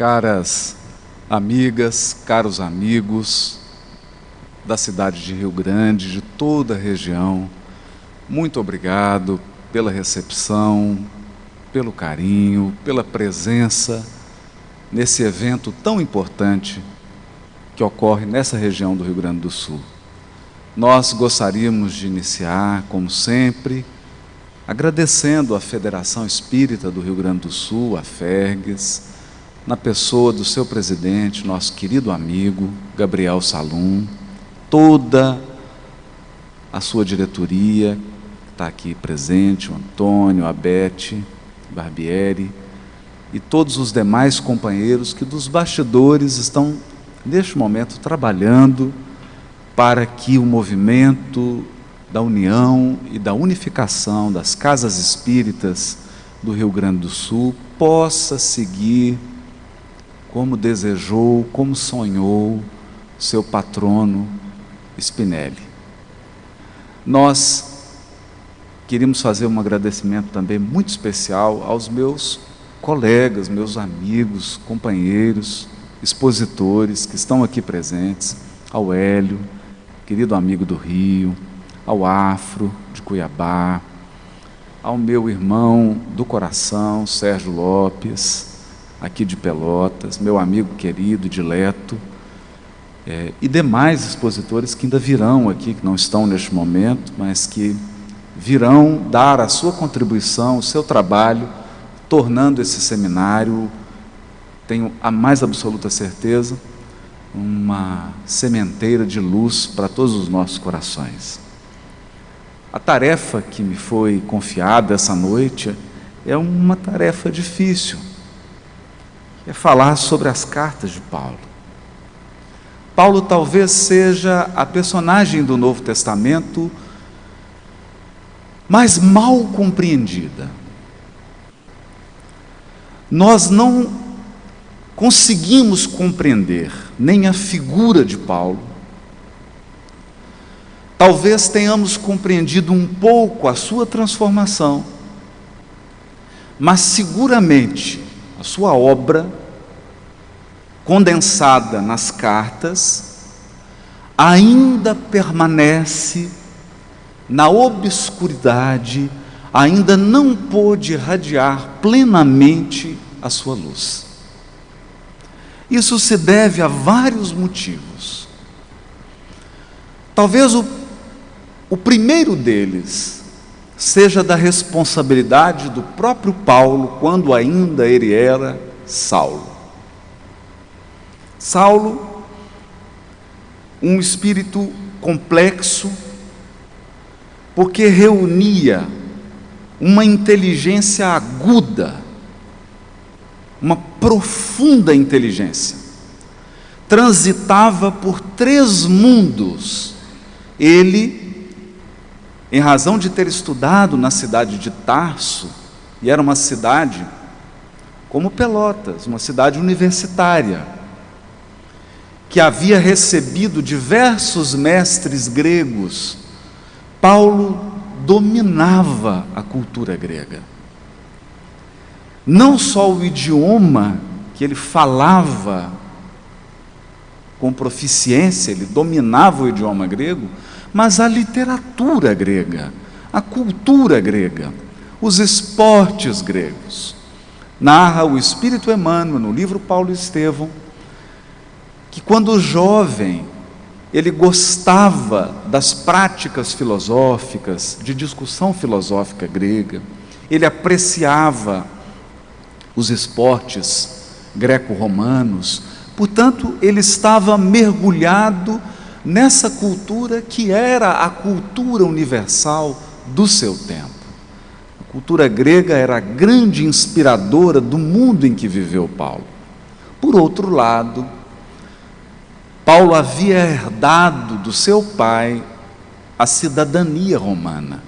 Caras amigas, caros amigos da cidade de Rio Grande, de toda a região, muito obrigado pela recepção, pelo carinho, pela presença nesse evento tão importante que ocorre nessa região do Rio Grande do Sul. Nós gostaríamos de iniciar, como sempre, agradecendo à Federação Espírita do Rio Grande do Sul, a FERGS, na pessoa do seu presidente, nosso querido amigo Gabriel Salum, toda a sua diretoria, que está aqui presente, o Antônio, a Beth Barbieri, e todos os demais companheiros que dos bastidores estão, neste momento, trabalhando para que o movimento da união e da unificação das casas espíritas do Rio Grande do Sul possa seguir como desejou, como sonhou seu patrono Spinelli. Nós queríamos fazer um agradecimento também muito especial aos meus colegas, meus amigos, companheiros, expositores que estão aqui presentes, ao Hélio, querido amigo do Rio, ao Afro, de Cuiabá, ao meu irmão do coração, Sérgio Lopes, aqui de Pelotas, meu amigo querido, dileto, e demais expositores que ainda virão aqui, que não estão neste momento, mas que virão dar a sua contribuição, o seu trabalho, tornando esse seminário, tenho a mais absoluta certeza, uma sementeira de luz para todos os nossos corações. A tarefa que me foi confiada essa noite é uma tarefa difícil, é falar sobre as cartas de Paulo. Paulo talvez seja a personagem do Novo Testamento mais mal compreendida. Nós não conseguimos compreender nem a figura de Paulo. Talvez tenhamos compreendido um pouco a sua transformação, mas seguramente a sua obra, condensada nas cartas, ainda permanece na obscuridade, ainda não pôde irradiar plenamente a sua luz. Isso se deve a vários motivos. Talvez o primeiro deles seja da responsabilidade do próprio Paulo, quando ainda ele era Saulo. Saulo, um espírito complexo, porque reunia uma inteligência aguda, uma profunda inteligência, transitava por 3 mundos. Ele, em razão de ter estudado na cidade de Tarso, e era uma cidade como Pelotas, uma cidade universitária, que havia recebido diversos mestres gregos, Paulo dominava a cultura grega. Não só o idioma que ele falava com proficiência, ele dominava o idioma grego, mas a literatura grega, a cultura grega, os esportes gregos. Narra o Espírito Emmanuel, no livro Paulo e Estevão, que quando jovem, ele gostava das práticas filosóficas, de discussão filosófica grega, ele apreciava os esportes greco-romanos, portanto, ele estava mergulhado nessa cultura que era a cultura universal do seu tempo. A cultura grega era a grande inspiradora do mundo em que viveu Paulo. Por outro lado, Paulo havia herdado do seu pai a cidadania romana,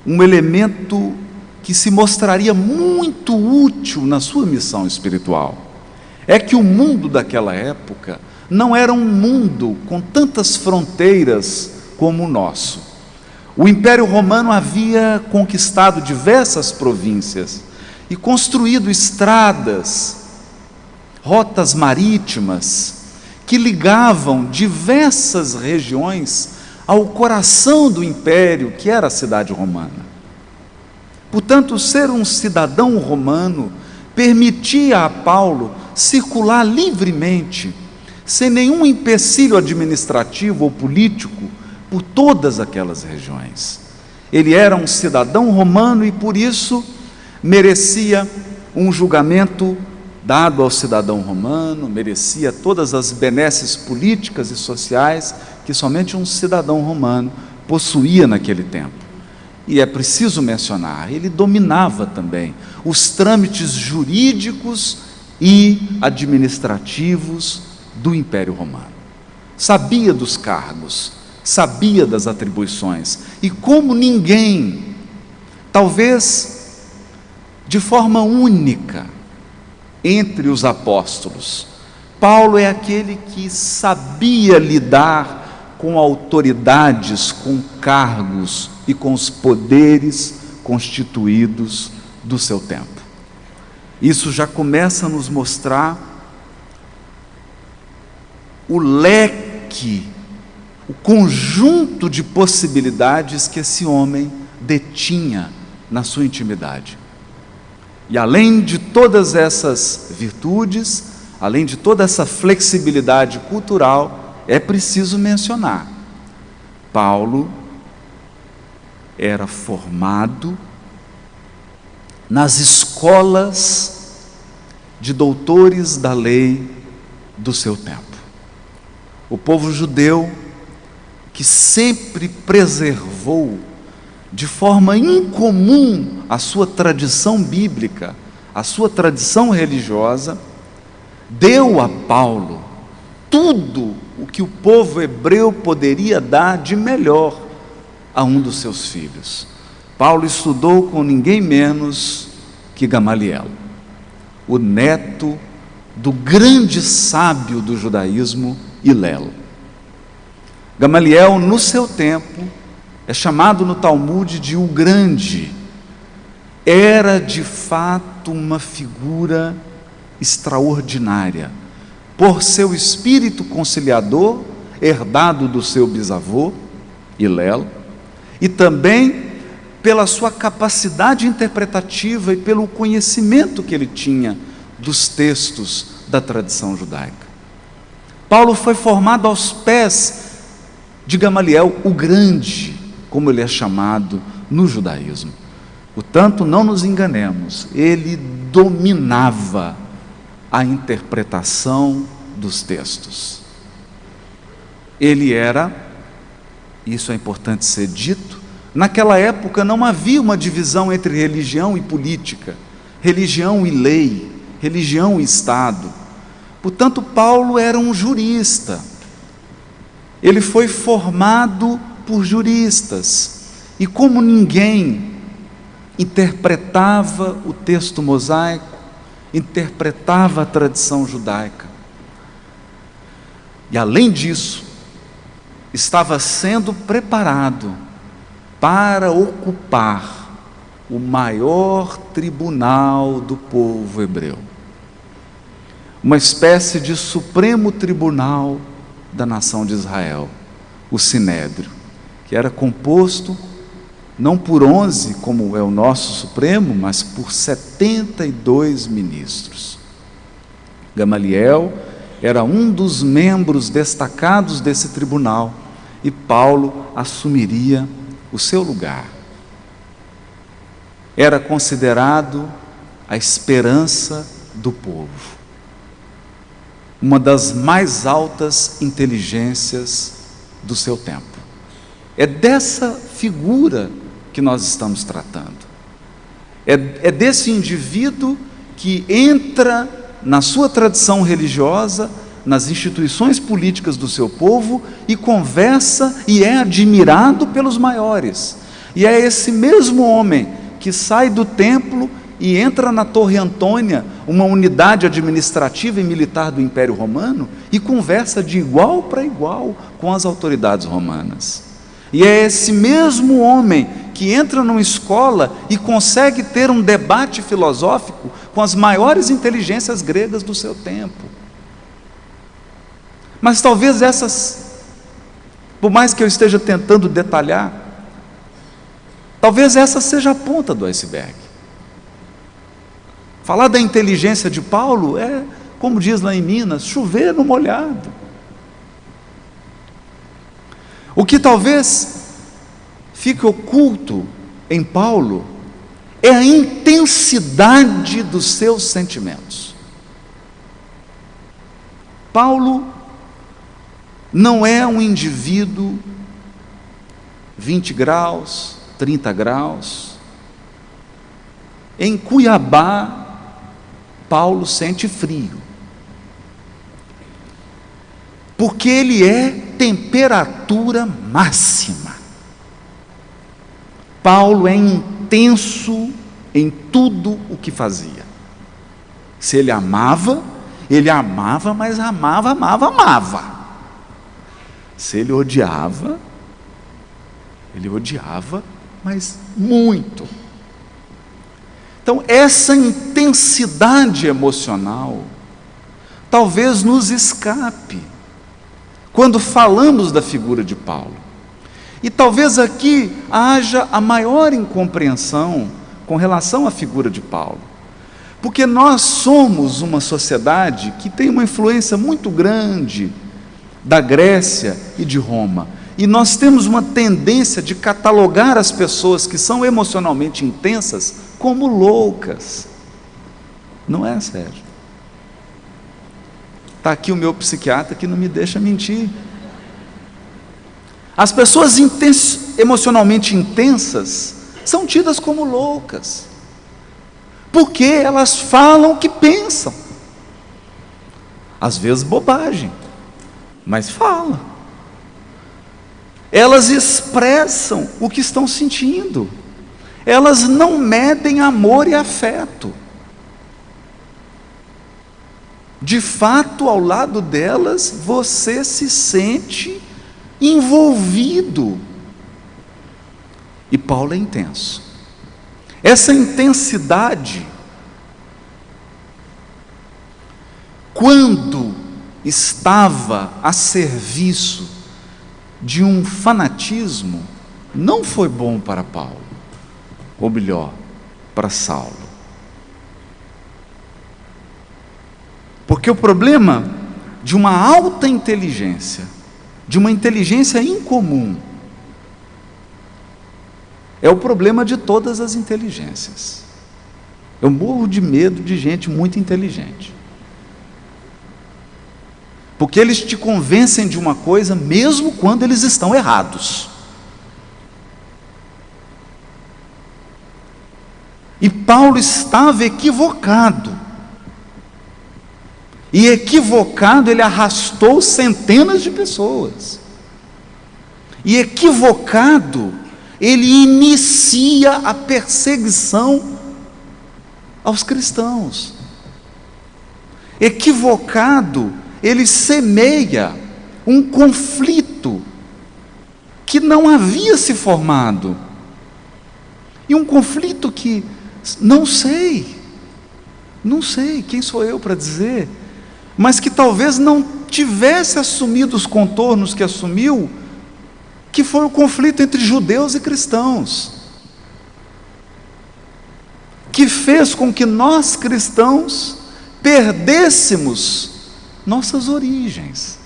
um elemento que se mostraria muito útil na sua missão espiritual. É que o mundo daquela época não era um mundo com tantas fronteiras como o nosso. O Império Romano havia conquistado diversas províncias e construído estradas rotas marítimas que ligavam diversas regiões ao coração do império, que era a cidade romana. Portanto, ser um cidadão romano permitia a Paulo circular livremente, sem nenhum empecilho administrativo ou político, por todas aquelas regiões. Ele era um cidadão romano e, por isso, merecia um julgamento dado ao cidadão romano, merecia todas as benesses políticas e sociais que somente um cidadão romano possuía naquele tempo. E é preciso mencionar, ele dominava também os trâmites jurídicos e administrativos do Império Romano. Sabia dos cargos, sabia das atribuições, e como ninguém, talvez de forma única, entre os apóstolos, Paulo é aquele que sabia lidar com autoridades, com cargos e com os poderes constituídos do seu tempo. Isso já começa a nos mostrar o leque, o conjunto de possibilidades que esse homem detinha na sua intimidade. E além de todas essas virtudes, além de toda essa flexibilidade cultural, é preciso mencionar, Paulo era formado nas escolas de doutores da lei do seu tempo. O povo judeu, que sempre preservou de forma incomum a sua tradição bíblica, a sua tradição religiosa, deu a Paulo tudo o que o povo hebreu poderia dar de melhor a um dos seus filhos. Paulo estudou com ninguém menos que Gamaliel, o neto do grande sábio do judaísmo, Hilel. Gamaliel, no seu tempo, é chamado no Talmude de o Grande. Era de fato uma figura extraordinária, por seu espírito conciliador, herdado do seu bisavô, Hilel, e também pela sua capacidade interpretativa e pelo conhecimento que ele tinha dos textos da tradição judaica. Paulo foi formado aos pés de Gamaliel, o Grande, como ele é chamado no judaísmo. Portanto, não nos enganemos, ele dominava a interpretação dos textos. Ele era, isso é importante ser dito, naquela época não havia uma divisão entre religião e política, religião e lei, religião e Estado. Portanto, Paulo era um jurista. Ele foi formado por juristas, e como ninguém, interpretava o texto mosaico, interpretava a tradição judaica. E além disso, estava sendo preparado para ocupar o maior tribunal do povo hebreu, uma espécie de supremo tribunal da nação de Israel, o Sinédrio, que era composto não por 11, como é o nosso Supremo, mas por 72 ministros. Gamaliel era um dos membros destacados desse tribunal, e Paulo assumiria o seu lugar. Era considerado a esperança do povo, uma das mais altas inteligências do seu tempo. É dessa figura que nós estamos tratando. É desse indivíduo que entra na sua tradição religiosa, nas instituições políticas do seu povo, e conversa e é admirado pelos maiores. E é esse mesmo homem que sai do templo e entra na Torre Antônia, uma unidade administrativa e militar do Império Romano, e conversa de igual para igual com as autoridades romanas. E é esse mesmo homem que entra numa escola e consegue ter um debate filosófico com as maiores inteligências gregas do seu tempo. Mas talvez essas, por mais que eu esteja tentando detalhar, talvez essa seja a ponta do iceberg. Falar da inteligência de Paulo é, como diz lá em Minas, chover no molhado. O que talvez fique oculto em Paulo é a intensidade dos seus sentimentos. Paulo não é um indivíduo 20 graus, 30 graus. Em Cuiabá, Paulo sente frio, porque ele é temperatura máxima. Paulo é intenso em tudo o que fazia. Se ele amava, mas amava. Se ele odiava, mas muito. Então, essa intensidade emocional talvez nos escape quando falamos da figura de Paulo. E talvez aqui haja a maior incompreensão com relação à figura de Paulo, porque nós somos uma sociedade que tem uma influência muito grande da Grécia e de Roma, e nós temos uma tendência de catalogar as pessoas que são emocionalmente intensas como loucas. Não é, Sérgio? Está aqui o meu psiquiatra que não me deixa mentir. As pessoas emocionalmente intensas são tidas como loucas, porque elas falam o que pensam, às vezes bobagem, mas falam. Elas expressam o que estão sentindo, elas não medem amor e afeto. De fato, ao lado delas, você se sente envolvido. E Paulo é intenso. Essa intensidade, quando estava a serviço de um fanatismo, não foi bom para Paulo, ou melhor, para Saulo. Porque o problema de uma alta inteligência, de uma inteligência incomum, é o problema de todas as inteligências. Eu morro de medo de gente muito inteligente, porque eles te convencem de uma coisa mesmo quando eles estão errados. E Paulo estava equivocado, e equivocado ele arrastou centenas de pessoas, e equivocado ele inicia a perseguição aos cristãos. Equivocado ele semeia um conflito que não havia se formado, e um conflito que não sei quem sou eu para dizer, mas que talvez não tivesse assumido os contornos que assumiu, que foi o conflito entre judeus e cristãos, que fez com que nós cristãos perdêssemos nossas origens,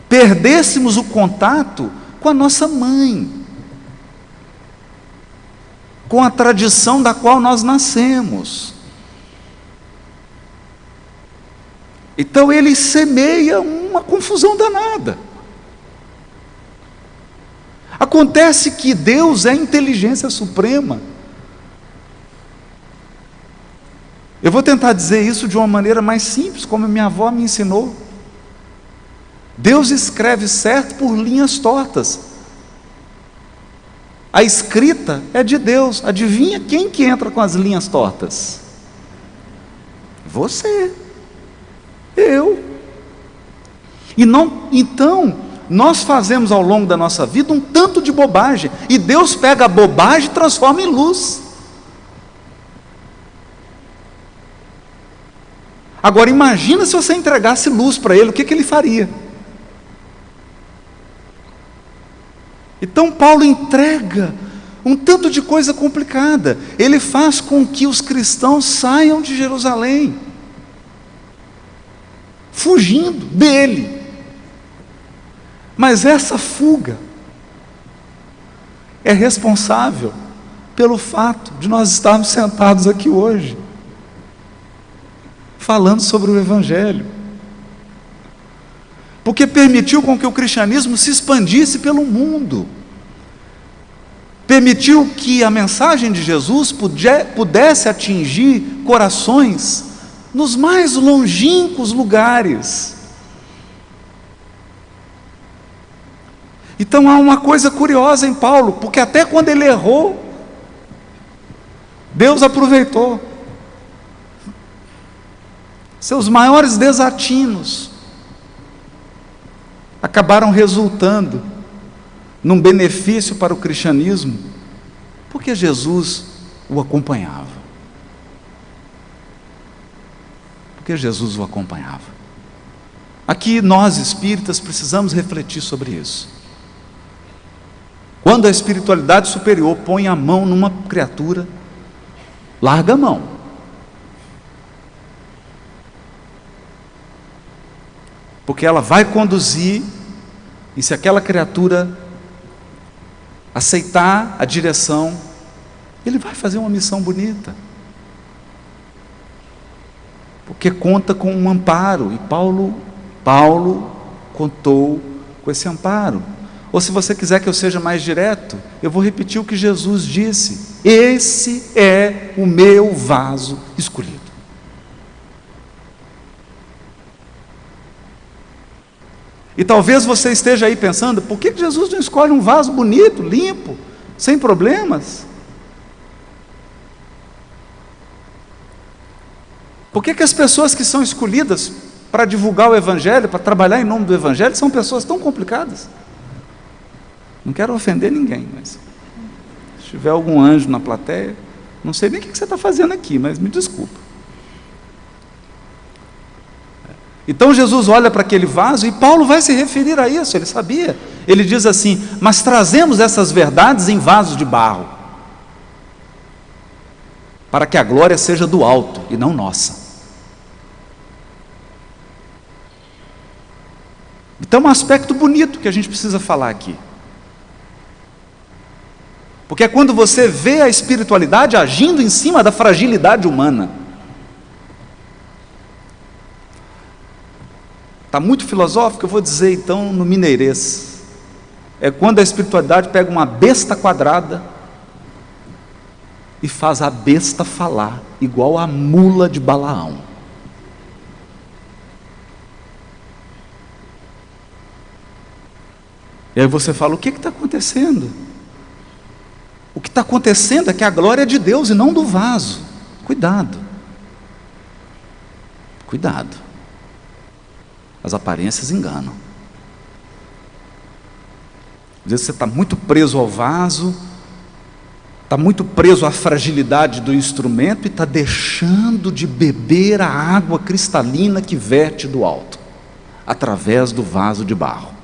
perdêssemos o contato com a nossa mãe, com a tradição da qual nós nascemos. Então ele semeia uma confusão danada. Acontece que Deus é a inteligência suprema. Eu vou tentar dizer isso de uma maneira mais simples, como minha avó me ensinou. Deus escreve certo por linhas tortas. A escrita é de Deus. Adivinha quem que entra com as linhas tortas? Você. Eu. E não, então, nós fazemos ao longo da nossa vida um tanto de bobagem, e Deus pega a bobagem e transforma em luz. Agora imagina se você entregasse luz para Ele, o que Ele faria? Então Paulo entrega um tanto de coisa complicada. Ele faz com que os cristãos saiam de Jerusalém, fugindo dele. Mas essa fuga é responsável pelo fato de nós estarmos sentados aqui hoje, falando sobre o Evangelho, porque permitiu com que o cristianismo se expandisse pelo mundo, permitiu que a mensagem de Jesus pudesse atingir corações nos mais longínquos lugares. Então há uma coisa curiosa em Paulo, porque até quando ele errou, Deus aproveitou. Seus maiores desatinos acabaram resultando num benefício para o cristianismo, porque Jesus o acompanhava. Porque Jesus o acompanhava. Aqui nós espíritas precisamos refletir sobre isso. Quando a espiritualidade superior põe a mão numa criatura, larga a mão. Porque ela vai conduzir, e se aquela criatura aceitar a direção, ele vai fazer uma missão bonita. Porque conta com um amparo, e Paulo contou com esse amparo. Ou se você quiser que eu seja mais direto, eu vou repetir o que Jesus disse: esse é o meu vaso escolhido. E talvez você esteja aí pensando, por que Jesus não escolhe um vaso bonito, limpo, sem problemas? Por que as pessoas que são escolhidas para divulgar o Evangelho, para trabalhar em nome do Evangelho, são pessoas tão complicadas? Não quero ofender ninguém, mas se tiver algum anjo na plateia, não sei nem o que você está fazendo aqui, mas me desculpa. Então Jesus olha para aquele vaso, e Paulo vai se referir a isso, ele sabia. Ele diz assim: mas trazemos essas verdades em vasos de barro, para que a glória seja do alto e não nossa. Então um aspecto bonito que a gente precisa falar aqui, porque é quando você vê a espiritualidade agindo em cima da fragilidade humana. Está muito filosófico, eu vou dizer então no mineirês. É quando a espiritualidade pega uma besta quadrada e faz a besta falar, igual a mula de Balaão. E aí você fala, o que está acontecendo? O que está acontecendo é que a glória é de Deus e não do vaso. Cuidado. Cuidado. As aparências enganam. Às vezes você está muito preso ao vaso, está muito preso à fragilidade do instrumento e está deixando de beber a água cristalina que verte do alto, através do vaso de barro.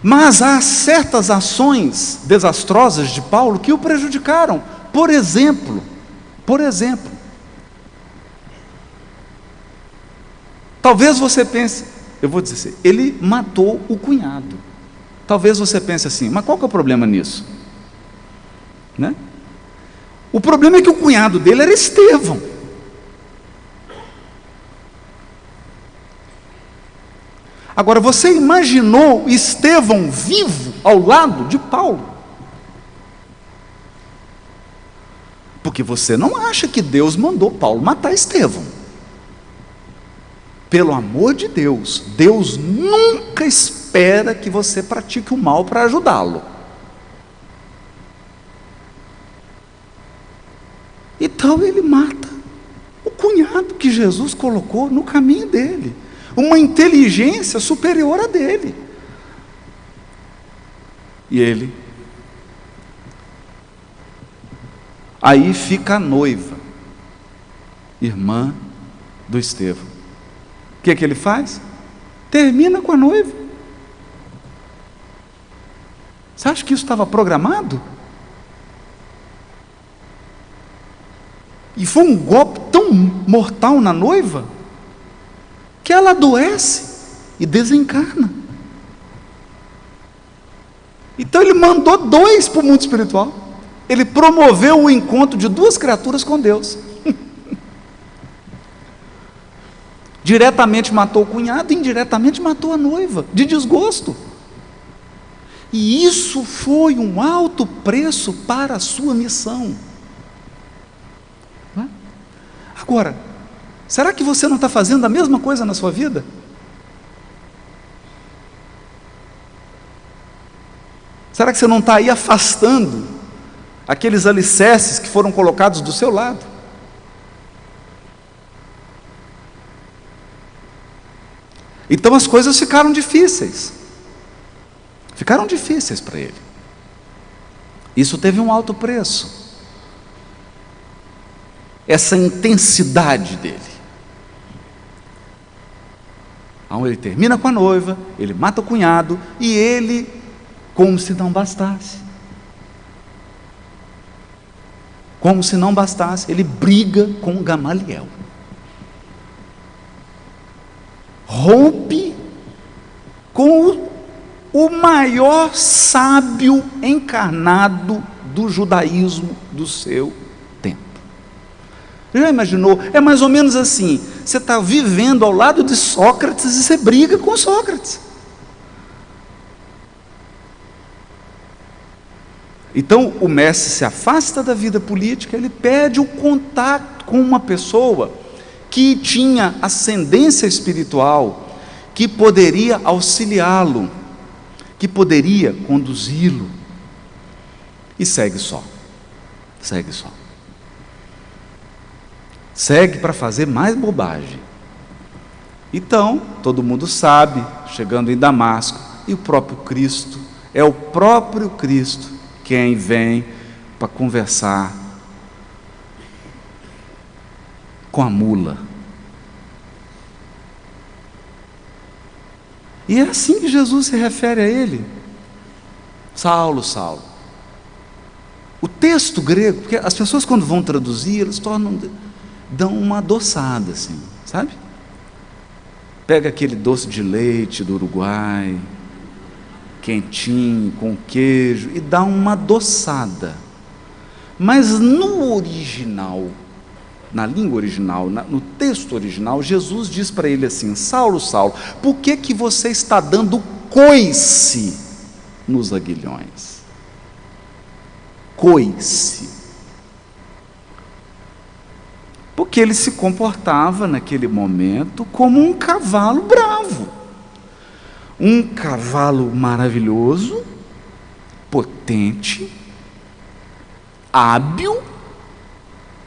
Mas há certas ações desastrosas de Paulo que o prejudicaram. Por exemplo, talvez você pense, eu vou dizer assim, ele matou o cunhado. Talvez você pense assim, mas qual que é o problema nisso? Né? O problema é que o cunhado dele era Estevão. Agora, você imaginou Estevão vivo ao lado de Paulo? Porque você não acha que Deus mandou Paulo matar Estevão. Pelo amor de Deus, Deus nunca espera que você pratique o mal para ajudá-lo. Então ele mata o cunhado. cunhado que Jesus colocou no caminho dele, uma inteligência superior à dele. E ele, aí fica a noiva, irmã do Estevão. O que é que ele faz? Termina com a noiva. Você acha que isso estava programado? E foi um golpe tão mortal na noiva, que ela adoece e desencarna. Então ele mandou dois para o mundo espiritual. Ele promoveu o encontro de duas criaturas com Deus. Diretamente matou o cunhado, indiretamente matou a noiva, de desgosto. E isso foi um alto preço para a sua missão. Agora, será que você não está fazendo a mesma coisa na sua vida? Será que você não está aí afastando aqueles alicerces que foram colocados do seu lado? Então as coisas ficaram difíceis para ele. Isso teve um alto preço. Essa intensidade dele. Então ele termina com a noiva, ele mata o cunhado, e ele, como se não bastasse, ele briga com Gamaliel. Rompe com o maior sábio encarnado do judaísmo do seu tempo. Já imaginou? É mais ou menos assim: você está vivendo ao lado de Sócrates e você briga com Sócrates. Então o mestre se afasta da vida política, ele pede o contato com uma pessoa que tinha ascendência espiritual, que poderia auxiliá-lo, que poderia conduzi-lo, e segue para fazer mais bobagem. Então, todo mundo sabe, chegando em Damasco, e o próprio Cristo, é o próprio Cristo quem vem para conversar com a mula. E é assim que Jesus se refere a ele: Saulo, Saulo. O texto grego, porque as pessoas quando vão traduzir, eles dão uma adoçada assim, sabe? Pega aquele doce de leite do Uruguai, quentinho, com queijo, e dá uma adoçada. Mas no original, na língua original, no texto original, Jesus diz para ele assim: Saulo, Saulo, por que você está dando coice nos aguilhões? Coice. Porque ele se comportava naquele momento como um cavalo bravo, um cavalo maravilhoso, potente, hábil,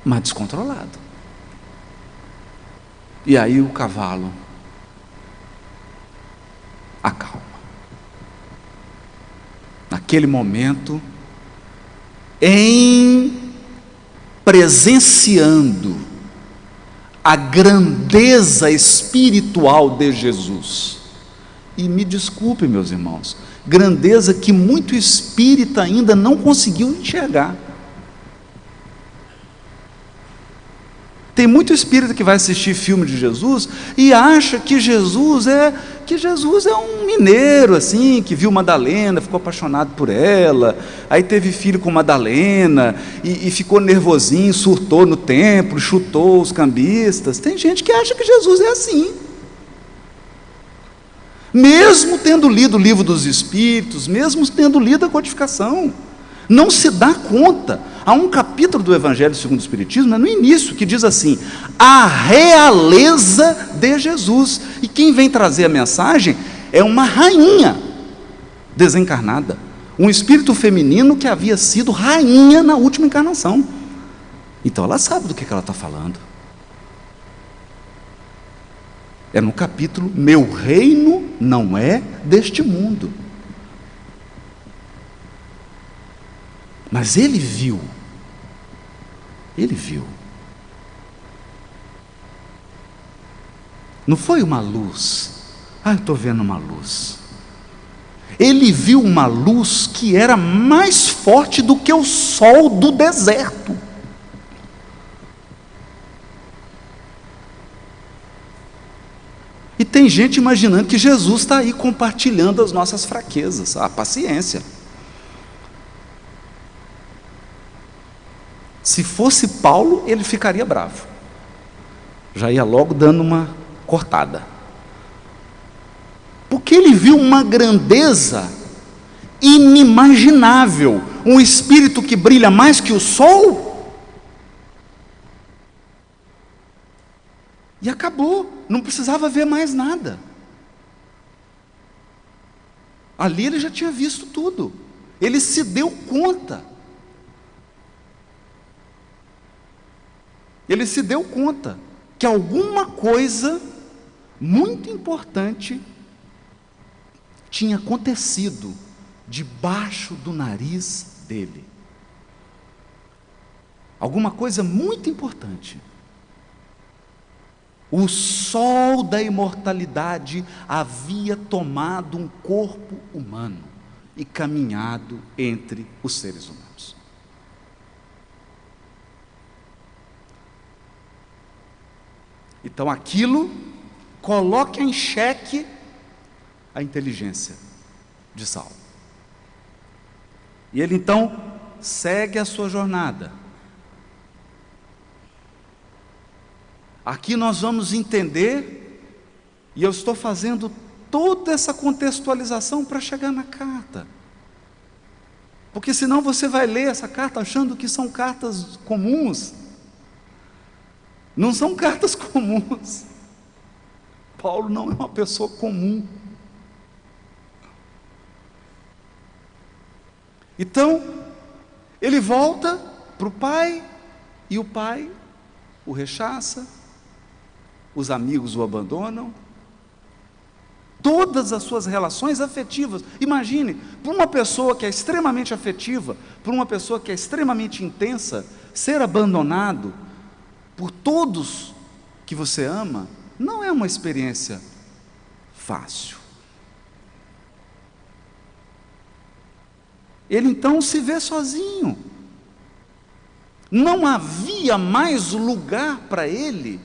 mas descontrolado. E aí o cavalo acalma. Naquele momento, presenciando a grandeza espiritual de Jesus. E me desculpe, meus irmãos, grandeza que muito espírita ainda não conseguiu enxergar. Tem muito espírita que vai assistir filme de Jesus e acha que Jesus é um mineiro assim, que viu Madalena, ficou apaixonado por ela, aí teve filho com Madalena e ficou nervosinho, surtou no templo, chutou os cambistas. Tem gente que acha que Jesus é assim, mesmo tendo lido o livro dos Espíritos, mesmo tendo lido a codificação, não se dá conta. Há um capítulo do Evangelho segundo o Espiritismo, no início, que diz assim: a realeza de Jesus. E quem vem trazer a mensagem é uma rainha desencarnada, um espírito feminino que havia sido rainha na última encarnação. Então ela sabe do que ela está falando. É no capítulo: meu reino não é deste mundo. Mas ele viu. Não foi uma luz. Eu estou vendo uma luz. Ele viu uma luz que era mais forte do que o sol do deserto. E tem gente imaginando que Jesus está aí compartilhando as nossas fraquezas. Paciência. Se fosse Paulo, ele ficaria bravo. Já ia logo dando uma cortada. Porque ele viu uma grandeza inimaginável, um espírito que brilha mais que o sol. E acabou, não precisava ver mais nada. Ali ele já tinha visto tudo. Ele se deu conta. Ele se deu conta que alguma coisa muito importante tinha acontecido debaixo do nariz dele. Alguma coisa muito importante. O sol da imortalidade havia tomado um corpo humano e caminhado entre os seres humanos. Então aquilo coloca em xeque a inteligência de Saulo. E ele então segue a sua jornada. Aqui nós vamos entender, e eu estou fazendo toda essa contextualização para chegar na carta. Porque senão você vai ler essa carta achando que são cartas comuns. Não são cartas comuns. Paulo não é uma pessoa comum. Então, ele volta para o pai, e o pai o rechaça, os amigos o abandonam, todas as suas relações afetivas. Imagine, para uma pessoa que é extremamente afetiva, para uma pessoa que é extremamente intensa, ser abandonado por todos que você ama, não é uma experiência fácil. Ele então se vê sozinho. Não havia mais lugar para ele,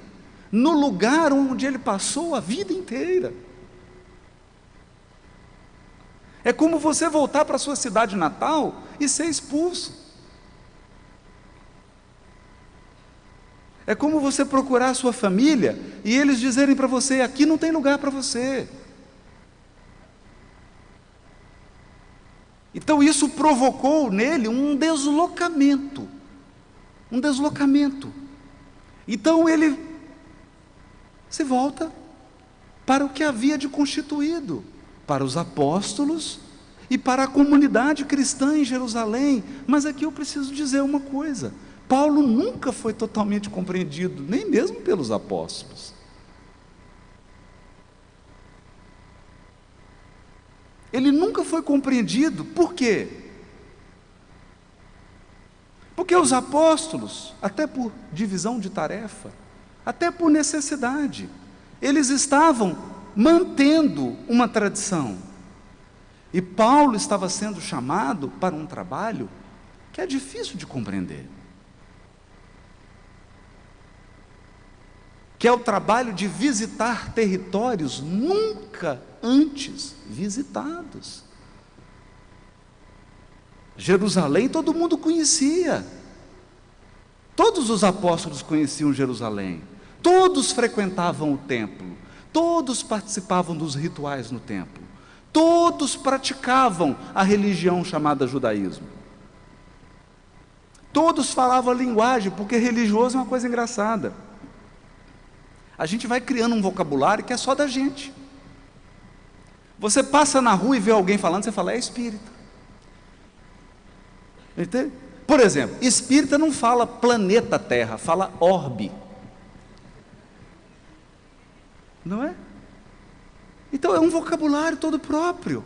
no lugar onde ele passou a vida inteira. É como você voltar para a sua cidade natal e ser expulso. É como você procurar a sua família e eles dizerem para você: aqui não tem lugar para você. Então isso provocou nele um deslocamento. Então ele se volta para o que havia de constituído, para os apóstolos e para a comunidade cristã em Jerusalém. Mas aqui eu preciso dizer uma coisa: Paulo nunca foi totalmente compreendido, nem mesmo pelos apóstolos. Ele nunca foi compreendido. Por quê? Porque os apóstolos, até por divisão de tarefa, até por necessidade, eles estavam mantendo uma tradição. E Paulo estava sendo chamado para um trabalho que é difícil de compreender, que é o trabalho de visitar territórios nunca antes visitados. Jerusalém todo mundo conhecia, todos os apóstolos conheciam Jerusalém, todos frequentavam o templo, todos participavam dos rituais no templo, todos praticavam a religião chamada judaísmo, todos falavam a linguagem, porque religioso é uma coisa engraçada. A gente vai criando um vocabulário que é só da gente. Você passa na rua e vê alguém falando, você fala: é espírita. Entende? Por exemplo, espírita não fala planeta Terra, fala orbe. Não é? Então é um vocabulário todo próprio.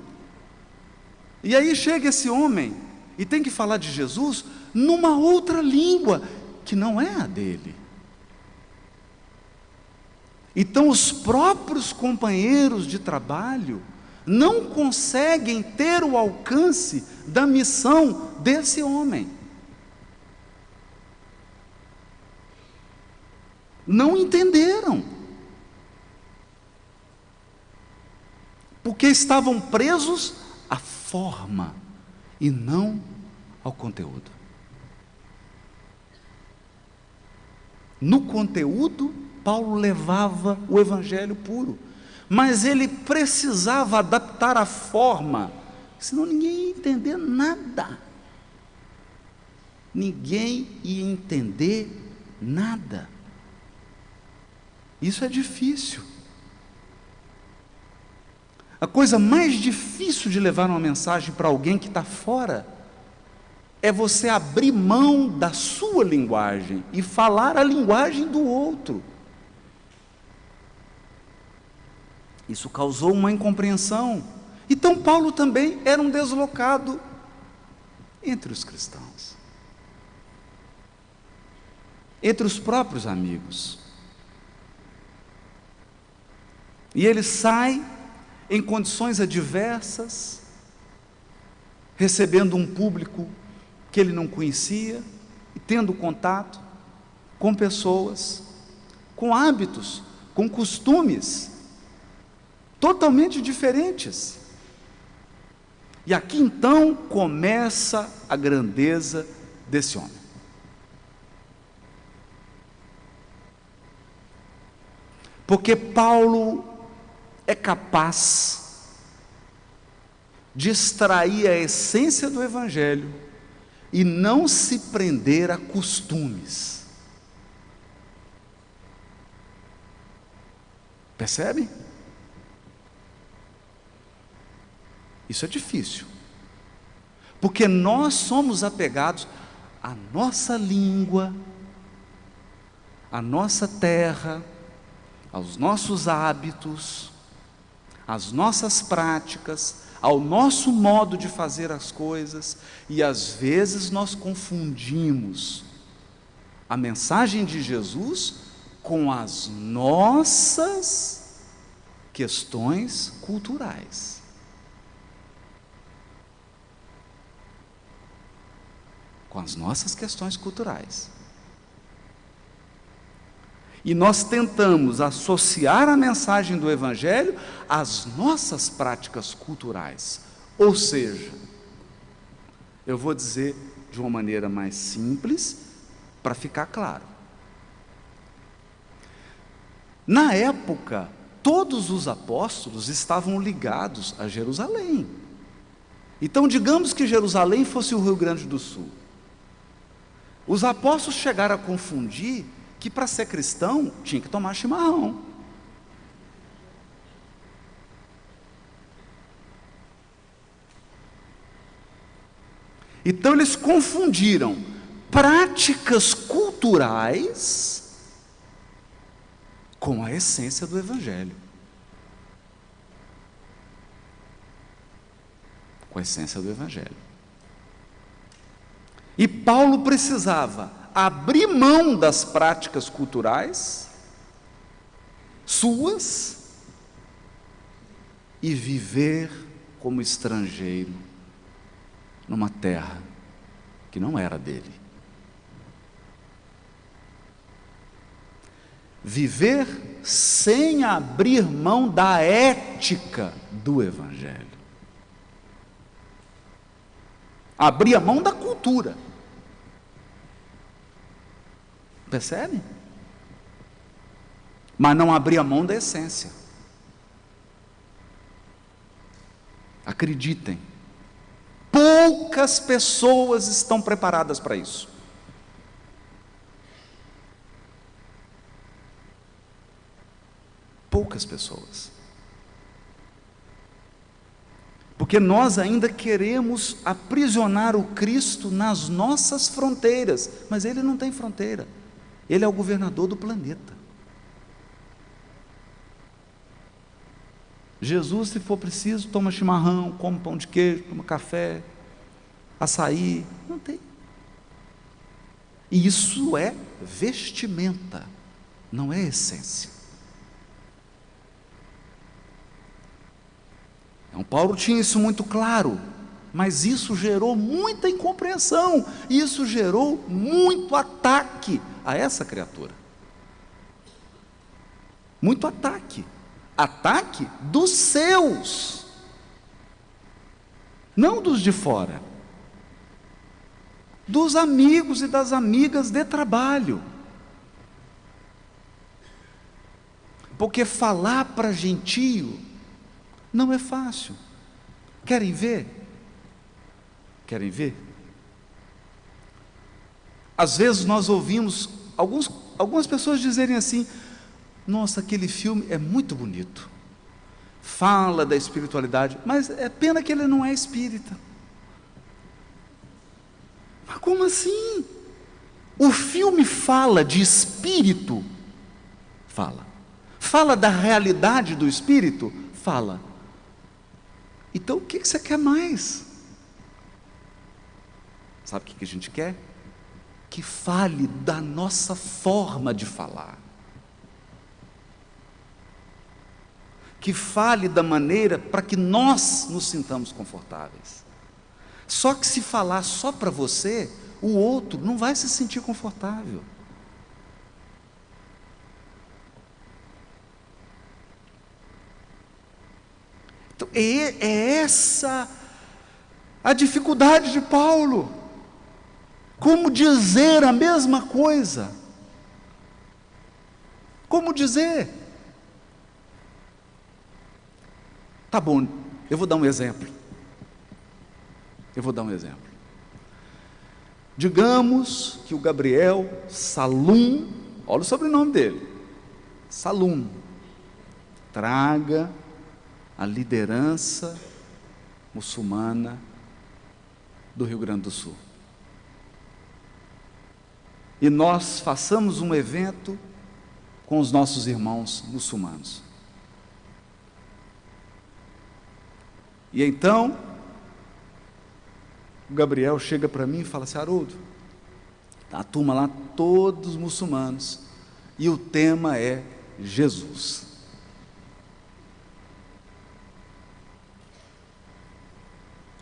E aí chega esse homem e tem que falar de Jesus numa outra língua que não é a dele. Então os próprios companheiros de trabalho não conseguem ter o alcance da missão desse homem. Não entenderam. Porque estavam presos à forma e não ao conteúdo. No conteúdo, Paulo levava o evangelho puro, mas ele precisava adaptar a forma, senão ninguém ia entender nada. Ninguém ia entender nada. Isso é difícil. A coisa mais difícil de levar uma mensagem para alguém que está fora é você abrir mão da sua linguagem e falar a linguagem do outro. Isso causou uma incompreensão. Então Paulo também era um deslocado entre os cristãos, entre os próprios amigos. E ele sai em condições adversas, recebendo um público que ele não conhecia, e tendo contato com pessoas, com hábitos, com costumes totalmente diferentes. E aqui então começa a grandeza desse homem. Porque Paulo é capaz de extrair a essência do Evangelho e não se prender a costumes. Percebe? Isso é difícil, porque nós somos apegados à nossa língua, à nossa terra, aos nossos hábitos, às nossas práticas, ao nosso modo de fazer as coisas, e às vezes nós confundimos a mensagem de Jesus com as nossas questões culturais. Com as nossas questões culturais. E nós tentamos associar a mensagem do Evangelho às nossas práticas culturais. Ou seja, eu vou dizer de uma maneira mais simples, para ficar claro. Na época, todos os apóstolos estavam ligados a Jerusalém. Então, digamos que Jerusalém fosse o Rio Grande do Sul. Os apóstolos chegaram a confundir que para ser cristão tinha que tomar chimarrão. Então eles confundiram práticas culturais com a essência do Evangelho. Com a essência do Evangelho. E Paulo precisava abrir mão das práticas culturais suas e viver como estrangeiro numa terra que não era dele. Viver sem abrir mão da ética do Evangelho. Abrir a mão da cultura. Percebe? Mas não abrir a mão da essência. Acreditem, poucas pessoas estão preparadas para isso. Poucas pessoas. Porque nós ainda queremos aprisionar o Cristo nas nossas fronteiras, mas Ele não tem fronteira. Ele é o governador do planeta. Jesus, se for preciso, toma chimarrão, come pão de queijo, toma café, açaí. Não tem. E isso é vestimenta, não é essência. Então, Paulo tinha isso muito claro, mas isso gerou muita incompreensão, isso gerou muito ataque a essa criatura. Muito ataque. Ataque dos seus, não dos de fora, dos amigos e das amigas de trabalho. Porque falar para gentio não é fácil. Querem ver? Querem ver? Às vezes nós ouvimos algumas pessoas dizerem assim: nossa, aquele filme é muito bonito, fala da espiritualidade, mas é pena que ele não é espírita. Mas como assim? O filme fala de espírito? Fala da realidade do espírito? Fala. Então o que você quer mais? Sabe o que a gente quer? Que fale da nossa forma de falar, que fale da maneira para que nós nos sintamos confortáveis. Só que se falar só para você, o outro não vai se sentir confortável. Então, é essa a dificuldade de Paulo. Como dizer a mesma coisa? Como dizer? Tá bom, eu vou dar um exemplo. Digamos que o Gabriel Salum, olha o sobrenome dele, Salum, traga a liderança muçulmana do Rio Grande do Sul. E nós façamos um evento com os nossos irmãos muçulmanos. E então, o Gabriel chega para mim e fala assim: Haroldo, a turma lá, todos muçulmanos, e o tema é Jesus.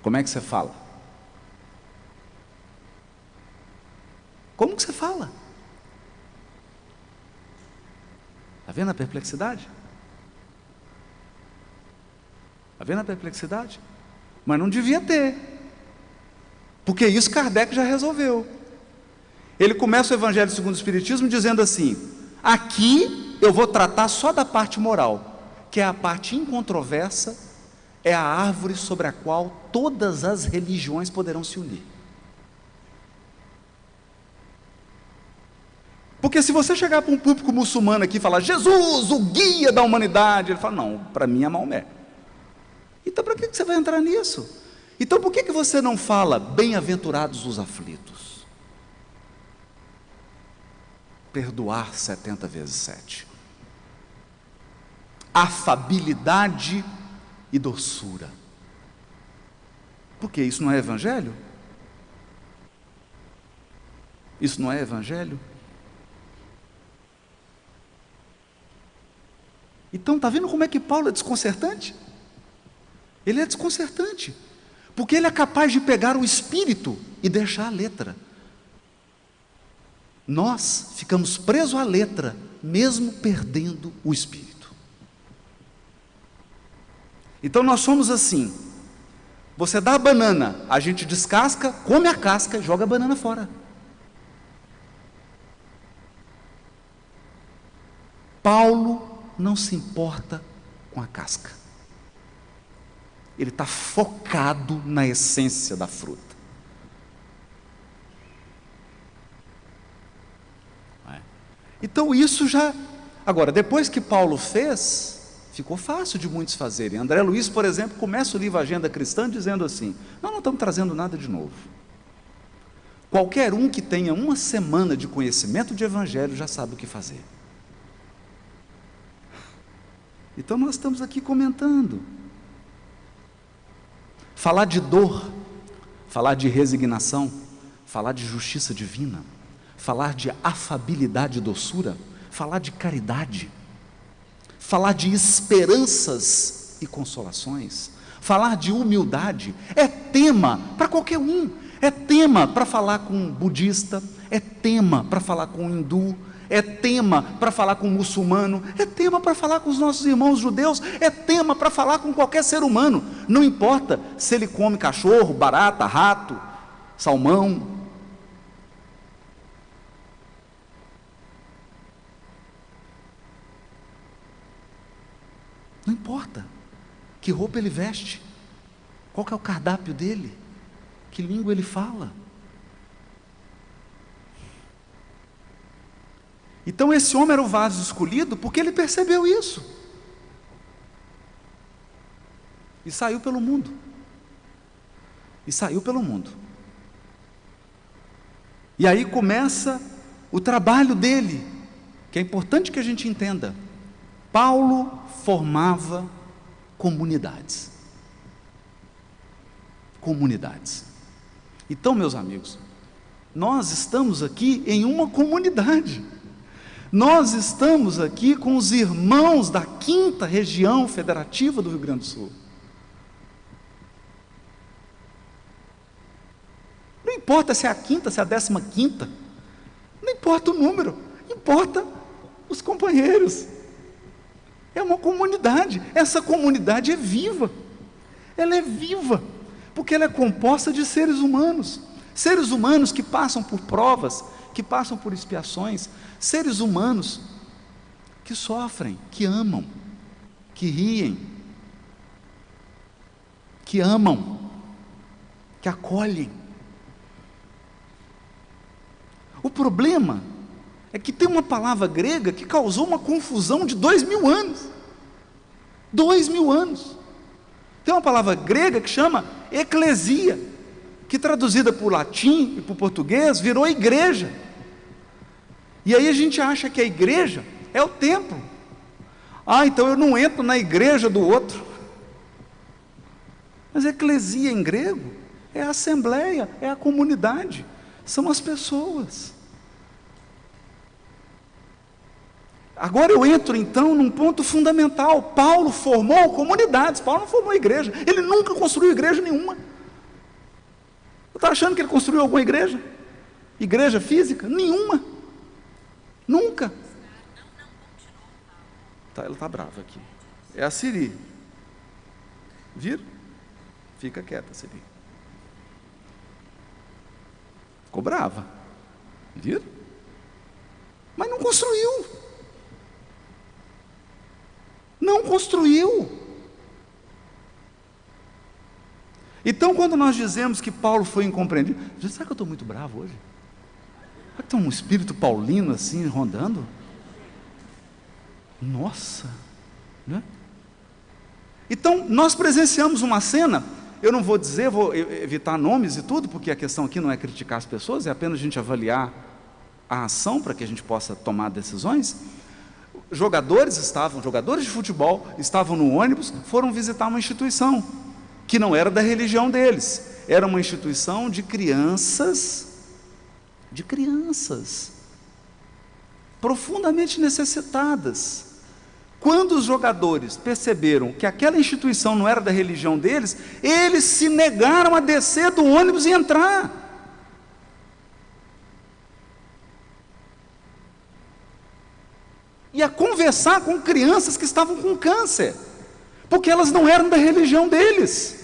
Como é que você fala? Como que você fala? Está vendo a perplexidade? Está vendo a perplexidade? Mas não devia ter, porque isso Kardec já resolveu. Ele começa o Evangelho segundo o Espiritismo dizendo assim: aqui eu vou tratar só da parte moral, que é a parte incontroversa, é a árvore sobre a qual todas as religiões poderão se unir. Porque se você chegar para um público muçulmano aqui e falar Jesus, o guia da humanidade, ele fala: não, para mim é Maomé. Então para que você vai entrar nisso? Então por que você não fala bem-aventurados os aflitos? Perdoar 70 vezes 7. Afabilidade e doçura. Por quê? Isso não é evangelho? Isso não é evangelho? Então, está vendo como é que Paulo é desconcertante? Ele é desconcertante, porque ele é capaz de pegar o espírito e deixar a letra. Nós ficamos presos à letra, mesmo perdendo o espírito. Então nós somos assim: você dá a banana, a gente descasca, come a casca e joga a banana fora. Paulo não se importa com a casca, ele está focado na essência da fruta. Então isso já, agora depois que Paulo fez, ficou fácil de muitos fazerem. André Luiz, por exemplo, começa o livro Agenda Cristã dizendo assim: nós não estamos trazendo nada de novo, qualquer um que tenha uma semana de conhecimento de evangelho já sabe o que fazer. Então nós estamos aqui comentando. Falar de dor, falar de resignação, falar de justiça divina, falar de afabilidade e doçura, falar de caridade, falar de esperanças e consolações, falar de humildade, é tema para qualquer um, é tema para falar com um budista, é tema para falar com um hindu, é tema para falar com um muçulmano, é tema para falar com os nossos irmãos judeus, é tema para falar com qualquer ser humano, não importa se ele come cachorro, barata, rato, salmão. Não importa que roupa ele veste, qual que é o cardápio dele, que língua ele fala. Então esse homem era o vaso escolhido porque ele percebeu isso. E saiu pelo mundo. E saiu pelo mundo. E aí começa o trabalho dele, que é importante que a gente entenda. Paulo formava comunidades. Comunidades. Então, meus amigos, nós estamos aqui em uma comunidade. Nós estamos aqui com os irmãos da 5ª Região Federativa do Rio Grande do Sul. Não importa se é a 5ª, se é a 15ª, não importa o número, importa os companheiros. É uma comunidade, essa comunidade é viva, ela é viva, porque ela é composta de seres humanos que passam por provas, que passam por expiações, seres humanos que sofrem, que amam, que riem, que amam, que acolhem. O problema é que tem uma palavra grega que causou uma confusão de 2000 anos. 2000 anos. Tem uma palavra grega que chama eclesia, que traduzida para o latim e para o português virou igreja. E aí a gente acha que a igreja é o templo. Então eu não entro na igreja do outro. Mas eclesia em grego é a assembleia, é a comunidade, são as pessoas. Agora eu entro então num ponto fundamental. Paulo formou comunidades, Paulo não formou igreja, ele nunca construiu igreja nenhuma. Você está achando que ele construiu alguma igreja? Igreja física? Nenhuma. Nunca. Ela está brava aqui. É a Siri. Viram? Fica quieta, Siri. Ficou brava. Viram? Mas não construiu. Não construiu. Então, quando nós dizemos que Paulo foi incompreendido, será que eu estou muito bravo hoje? Será que tem um espírito paulino assim rondando? Nossa, né? Então, nós presenciamos uma cena, eu não vou dizer, vou evitar nomes e tudo, porque a questão aqui não é criticar as pessoas, é apenas a gente avaliar a ação para que a gente possa tomar decisões. Jogadores de futebol estavam no ônibus, foram visitar uma instituição que não era da religião deles, era uma instituição de crianças profundamente necessitadas. Quando os jogadores perceberam que aquela instituição não era da religião deles, eles se negaram a descer do ônibus e entrar. E a conversar com crianças que estavam com câncer, porque elas não eram da religião deles.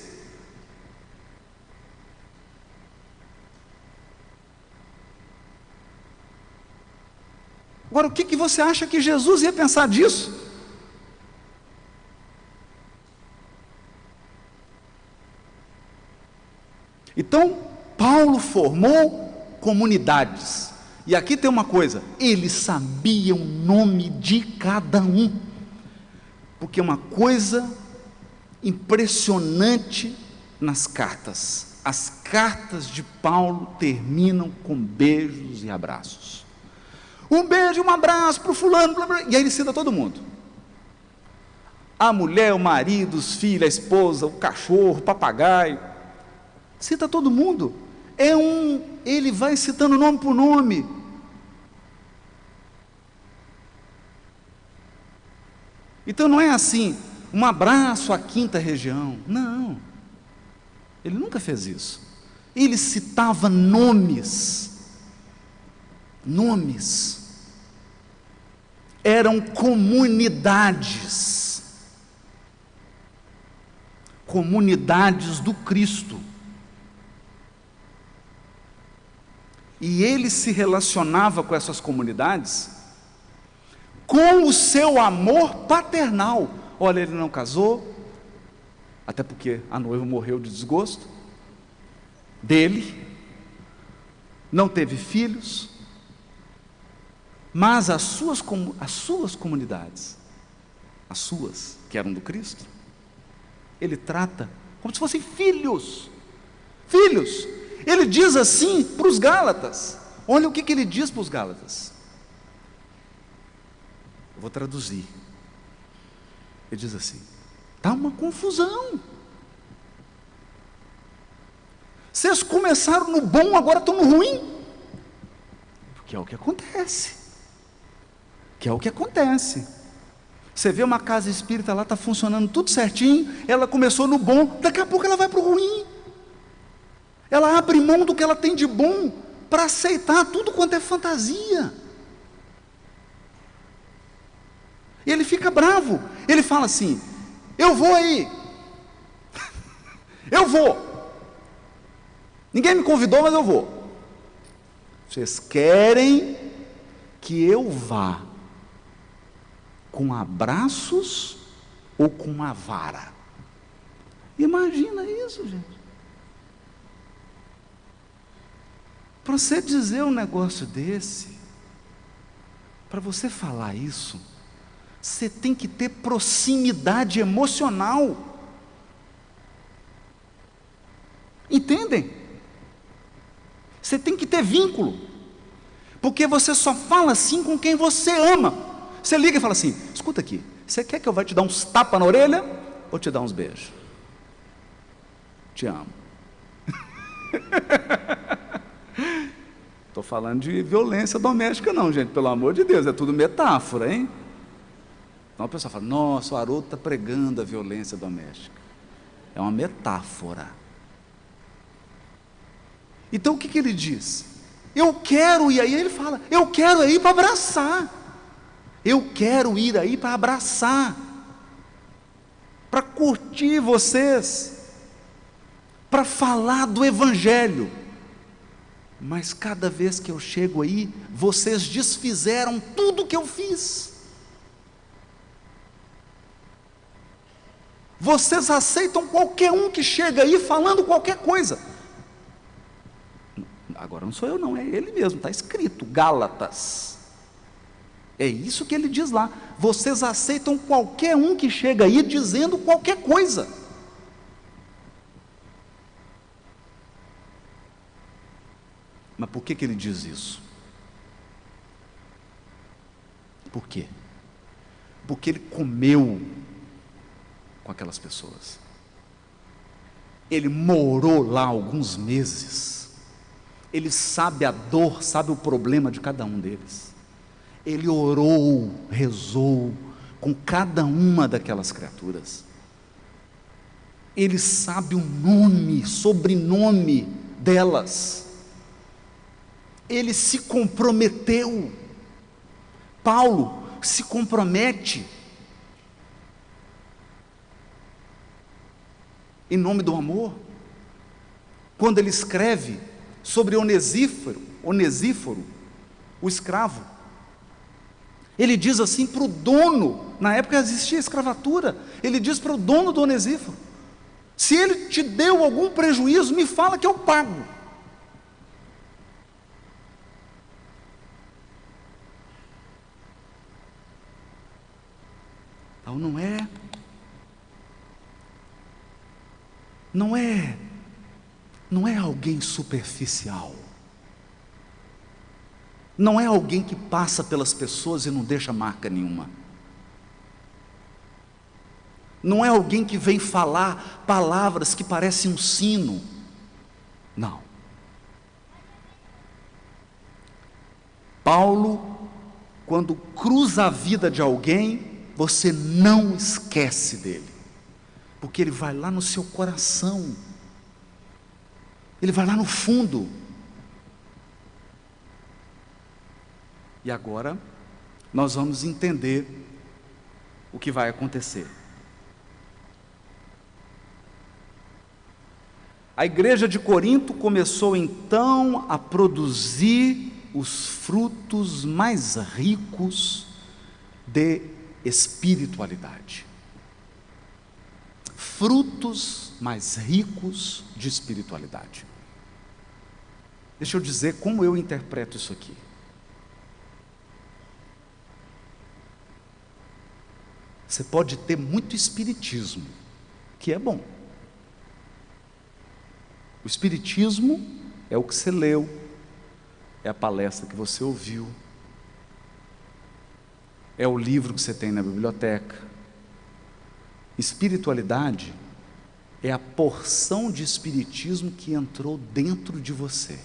Agora, o que você acha que Jesus ia pensar disso? Então, Paulo formou comunidades. E aqui tem uma coisa, ele sabia o nome de cada um, porque uma coisa impressionante nas cartas, as cartas de Paulo terminam com beijos e abraços. Um beijo, um abraço para o fulano, blá, blá, e aí ele cita todo mundo. A mulher, o marido, os filhos, a esposa, o cachorro, o papagaio. Cita todo mundo. Ele vai citando nome por nome. Então não é assim, um abraço à quinta região. Não. Ele nunca fez isso. Ele citava nomes. Nomes. Eram comunidades. Comunidades do Cristo. E ele se relacionava com essas comunidades com o seu amor paternal. Olha, ele não casou, até porque a noiva morreu de desgosto dele, não teve filhos, mas as suas comunidades, as suas, que eram do Cristo, ele trata como se fossem filhos. Filhos. Ele diz assim para os Gálatas. Olha o que ele diz para os Gálatas. Eu vou traduzir. Ele diz assim: está uma confusão. Vocês começaram no bom, agora estão no ruim. Que é o que acontece. Você vê uma casa espírita lá, está funcionando tudo certinho. Ela começou no bom, daqui a pouco ela vai para o ruim. Ela abre mão do que ela tem de bom para aceitar tudo quanto é fantasia. E ele fica bravo. Ele fala assim: eu vou aí. Eu vou. Ninguém me convidou, mas eu vou. Vocês querem que eu vá com abraços ou com a vara? Imagina isso, gente. Para você dizer um negócio desse, para você falar isso, você tem que ter proximidade emocional. Entendem? Você tem que ter vínculo, porque você só fala assim com quem você ama. Você liga e fala assim: escuta aqui, você quer que eu vá te dar uns tapas na orelha ou te dar uns beijos? Te amo. Estou falando de violência doméstica não, gente, pelo amor de Deus, é tudo metáfora, hein? Então a pessoa fala: nossa, o Haroldo está pregando a violência doméstica. É uma metáfora. Então o que ele diz? Eu quero ir aí, ele fala: eu quero ir para abraçar. Eu quero ir aí para abraçar, para curtir vocês, para falar do Evangelho. Mas cada vez que eu chego aí, vocês desfizeram tudo que eu fiz. Vocês aceitam qualquer um que chega aí falando qualquer coisa. Agora não sou eu não, é ele mesmo, está escrito, Gálatas. É isso que ele diz lá. Vocês aceitam qualquer um que chega aí dizendo qualquer coisa. Mas por que ele diz isso? Por quê? Porque ele comeu com aquelas pessoas. Ele morou lá alguns meses. Ele sabe a dor, sabe o problema de cada um deles. Ele orou, rezou com cada uma daquelas criaturas. Ele sabe o nome, sobrenome delas. Ele se comprometeu. Paulo se compromete em nome do amor, quando ele escreve sobre Onesíforo, o escravo. Ele diz assim para o dono, na época existia escravatura, ele diz para o dono do Onesíforo: se ele te deu algum prejuízo, me fala que eu pago. Então não é alguém superficial, não é alguém que passa pelas pessoas e não deixa marca nenhuma. Não é alguém que vem falar palavras que parecem um sino. Não. Paulo, quando cruza a vida de alguém, você não esquece dele, porque ele vai lá no seu coração, ele vai lá no fundo. E agora nós vamos entender o que vai acontecer. A igreja de Corinto começou então a produzir os frutos mais ricos de espiritualidade. Frutos mais ricos de espiritualidade. Deixa eu dizer como eu interpreto isso aqui. Você pode ter muito espiritismo, que é bom. O espiritismo é o que você leu, é a palestra que você ouviu, é o livro que você tem na biblioteca. Espiritualidade é a porção de espiritismo que entrou dentro de você.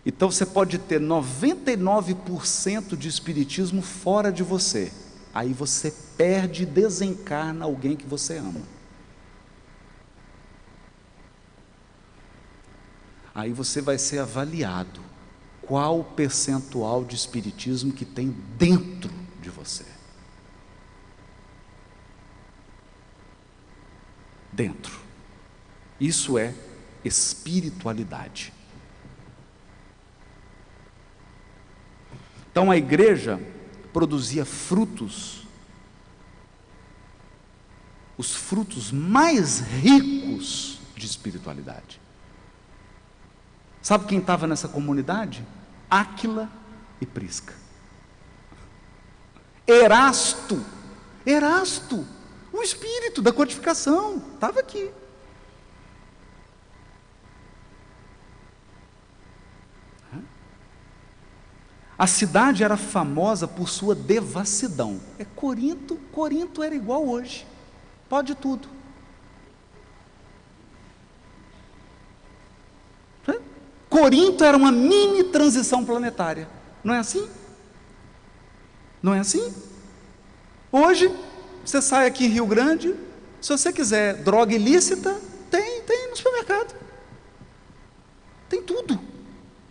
Então você pode ter 99% de espiritismo fora de você. Aí você perde e desencarna alguém que você ama. Aí você vai ser avaliado qual o percentual de espiritismo que tem dentro de você. Dentro. Isso é espiritualidade. Então a igreja produzia frutos, os frutos mais ricos de espiritualidade. Sabe quem estava nessa comunidade? Áquila e Prisca. Erasto, o espírito da codificação, estava aqui. A cidade era famosa por sua devassidão. Corinto era igual hoje, pode tudo. Corinto era uma mini transição planetária, não é assim? Não é assim? Hoje, você sai aqui em Rio Grande, se você quiser droga ilícita, tem no supermercado, tem tudo.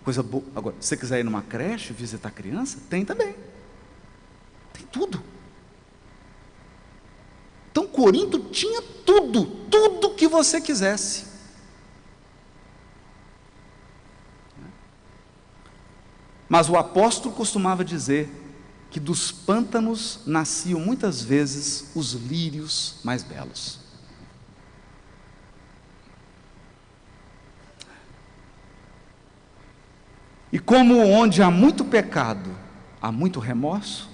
Coisa boa. Agora, se você quiser ir numa creche, visitar criança, tem também. Tem tudo. Então, Corinto tinha tudo que você quisesse. Mas o apóstolo costumava dizer que dos pântanos nasciam muitas vezes os lírios mais belos. E como onde há muito pecado, há muito remorso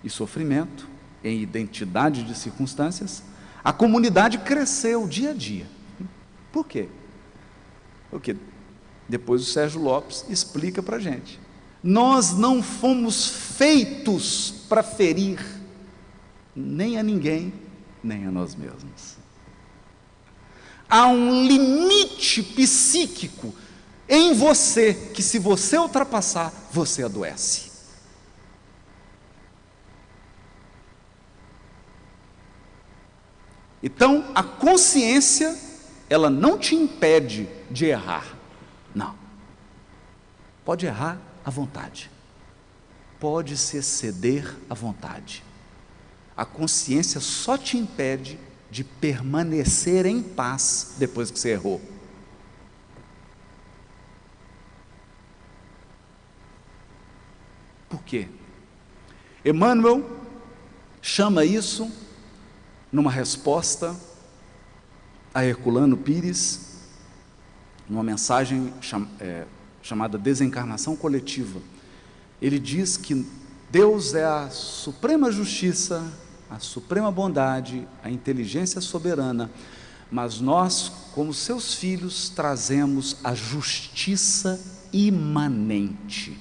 e sofrimento, em identidade de circunstâncias, a comunidade cresceu dia a dia. Por quê? Porque depois o Sérgio Lopes explica para a gente. Nós não fomos feitos para ferir nem a ninguém, nem a nós mesmos. Há um limite psíquico em você, que se você ultrapassar, você adoece. Então, a consciência, ela não te impede de errar. Não. Pode errar à vontade. Pode se exceder à vontade. A consciência só te impede de permanecer em paz depois que você errou. Por quê? Emmanuel chama isso, numa resposta a Herculano Pires, numa mensagem chamada Desencarnação Coletiva. Ele diz que Deus é a suprema justiça, a suprema bondade, a inteligência soberana, mas nós, como seus filhos, trazemos a justiça imanente.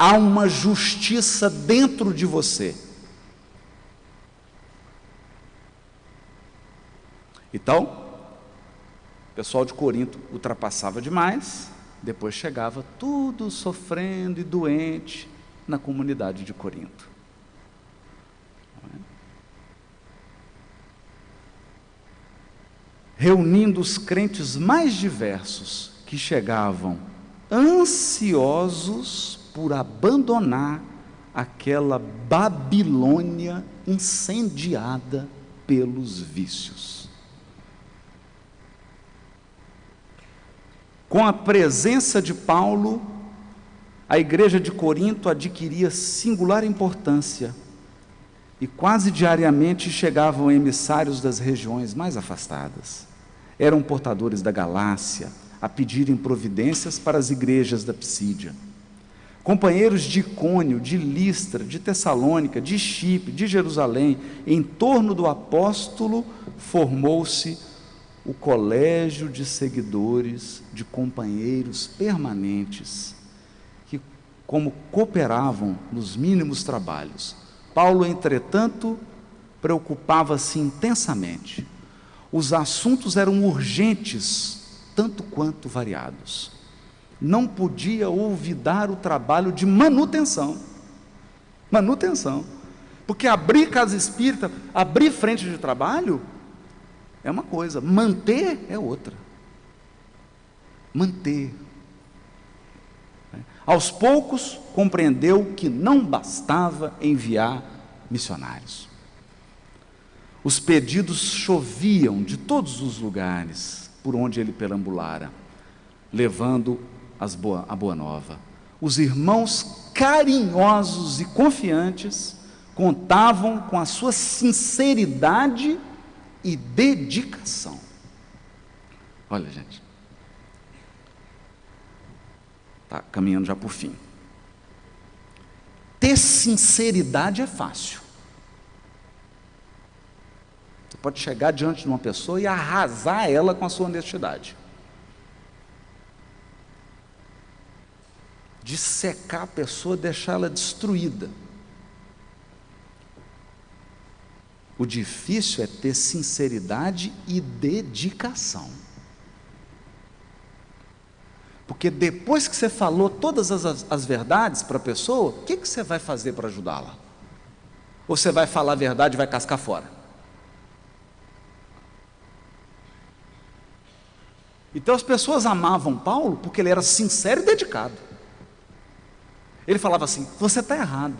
há uma justiça dentro de você. Então, o pessoal de Corinto ultrapassava demais, depois chegava tudo sofrendo e doente na comunidade de Corinto. Reunindo os crentes mais diversos que chegavam ansiosos por abandonar aquela Babilônia incendiada pelos vícios. Com a presença de Paulo, a igreja de Corinto adquiria singular importância e quase diariamente chegavam emissários das regiões mais afastadas. Eram portadores da Galácia a pedirem providências para as igrejas da Psídia. Companheiros de Icônio, de Listra, de Tessalônica, de Chipre, de Jerusalém, em torno do apóstolo formou-se o colégio de seguidores, de companheiros permanentes, que como cooperavam nos mínimos trabalhos. Paulo, entretanto, preocupava-se intensamente. Os assuntos eram urgentes, tanto quanto variados. Não podia olvidar o trabalho de manutenção. Manutenção. Porque abrir casa espírita, abrir frente de trabalho, é uma coisa, manter é outra. Manter. Aos poucos, compreendeu que não bastava enviar missionários. Os pedidos choviam de todos os lugares por onde ele perambulara, levando a boa nova. Os irmãos carinhosos e confiantes contavam com a sua sinceridade e dedicação. Olha, gente, está caminhando já por fim. Ter sinceridade é fácil. Você pode chegar diante de uma pessoa e arrasar ela com a sua honestidade. Dissecar a pessoa, deixar ela destruída. O difícil é ter sinceridade e dedicação. Porque depois que você falou todas as verdades para a pessoa, o que você vai fazer para ajudá-la? Ou você vai falar a verdade e vai cascar fora? Então as pessoas amavam Paulo porque ele era sincero e dedicado. Ele falava assim: você está errado,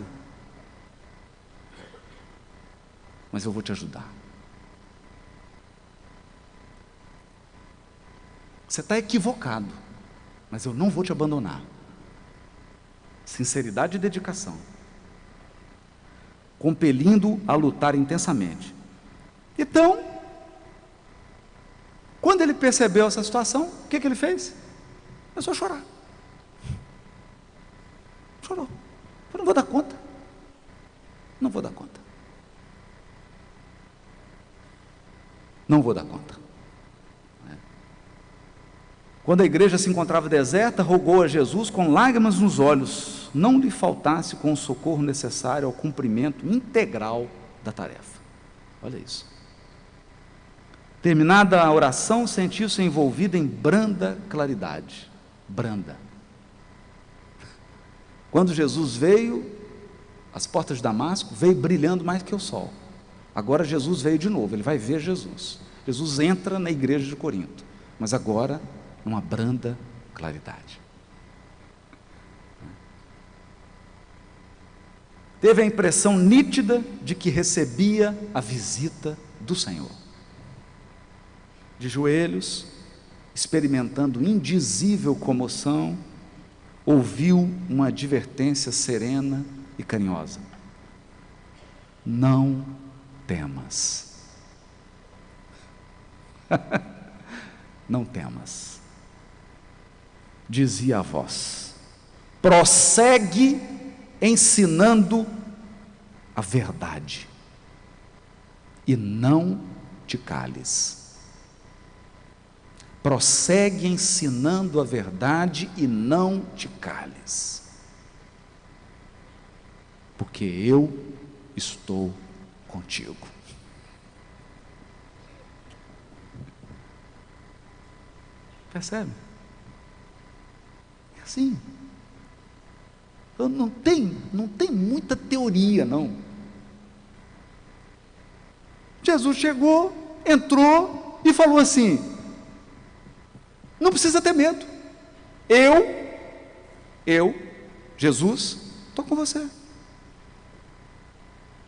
mas eu vou te ajudar. Você está equivocado, mas eu não vou te abandonar. Sinceridade e dedicação, compelindo a lutar intensamente. Então, quando ele percebeu essa situação, o que ele fez? Começou a chorar. Chorou. Eu não vou dar conta. Não vou dar conta. Não vou dar conta. Quando a igreja se encontrava deserta, rogou a Jesus com lágrimas nos olhos, não lhe faltasse com o socorro necessário ao cumprimento integral da tarefa. Olha isso. Terminada a oração, sentiu-se envolvido em branda claridade. Branda. Quando Jesus veio, as portas de Damasco, veio brilhando mais que o sol. Agora Jesus veio de novo, ele vai ver Jesus. Jesus entra na igreja de Corinto, mas agora numa branda claridade. Teve a impressão nítida de que recebia a visita do Senhor. De joelhos, experimentando indizível comoção, ouviu uma advertência serena e carinhosa: não temas. Não temas. Dizia a voz: prossegue ensinando a verdade e não te cales. Prossegue ensinando a verdade e não te cales. porque eu estou contigo. Percebe? É assim. Então, não tem muita teoria, não. Jesus chegou, entrou e falou assim: não precisa ter medo. Eu, Jesus, estou com você.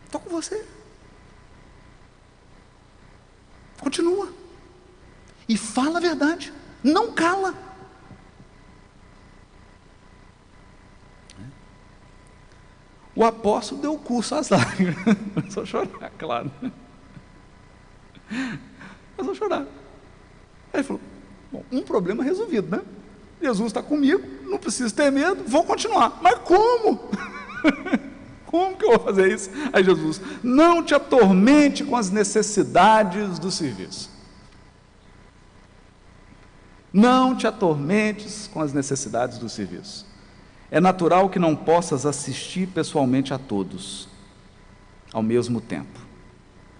Estou com você. Continua. E fala a verdade. Não cala. O apóstolo deu o curso às lágrimas. Começou a chorar, claro. Começou a chorar. Aí ele falou: bom, um problema resolvido, né? Jesus está comigo, não preciso ter medo, vou continuar. Mas como? Como que eu vou fazer isso? Aí Jesus: não te atormente com as necessidades do serviço. Não te atormentes com as necessidades do serviço. É natural que não possas assistir pessoalmente a todos ao mesmo tempo,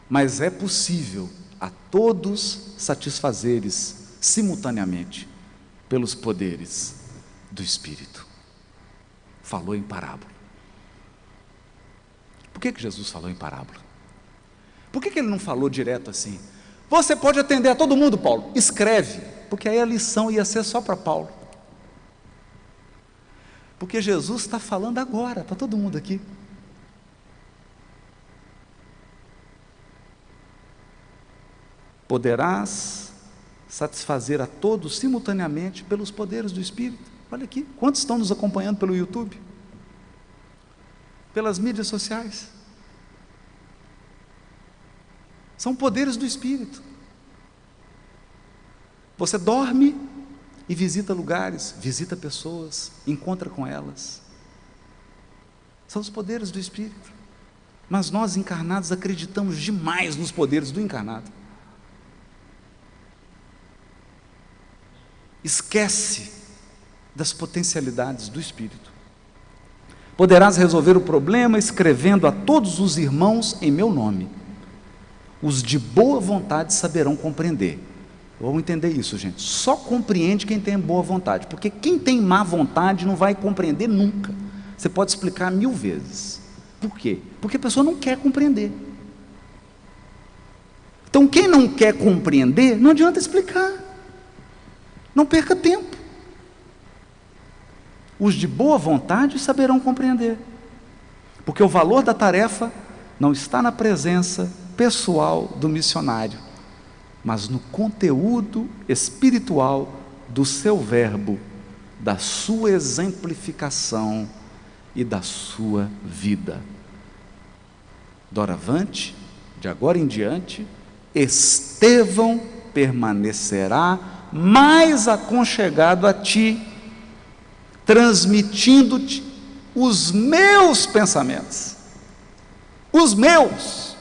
mas é possível a todos satisfazeres simultaneamente pelos poderes do Espírito. Falou em parábola. Por que Jesus falou em parábola? Por que ele não falou direto assim? Você pode atender a todo mundo, Paulo, escreve, porque aí a lição ia ser só para Paulo. Porque Jesus está falando agora para todo mundo aqui. Poderás satisfazer a todos simultaneamente pelos poderes do Espírito. Olha aqui, quantos estão nos acompanhando pelo YouTube? Pelas mídias sociais? São poderes do Espírito. Você dorme e visita lugares, visita pessoas, encontra com elas. São os poderes do Espírito. Mas nós encarnados acreditamos demais nos poderes do encarnado. Esquece das potencialidades do Espírito. Poderás resolver o problema escrevendo a todos os irmãos em meu nome. Os de boa vontade saberão compreender. Vamos entender isso, gente. Só compreende quem tem boa vontade, porque quem tem má vontade não vai compreender nunca. Você pode explicar 1000 vezes. Por quê? Porque a pessoa não quer compreender. Então, quem não quer compreender, não adianta explicar. Não perca tempo. Os de boa vontade saberão compreender, porque o valor da tarefa não está na presença pessoal do missionário, mas no conteúdo espiritual do seu verbo, da sua exemplificação e da sua vida. Doravante, de agora em diante, Estevão permanecerá mais aconchegado a ti, transmitindo-te os meus pensamentos, os meus.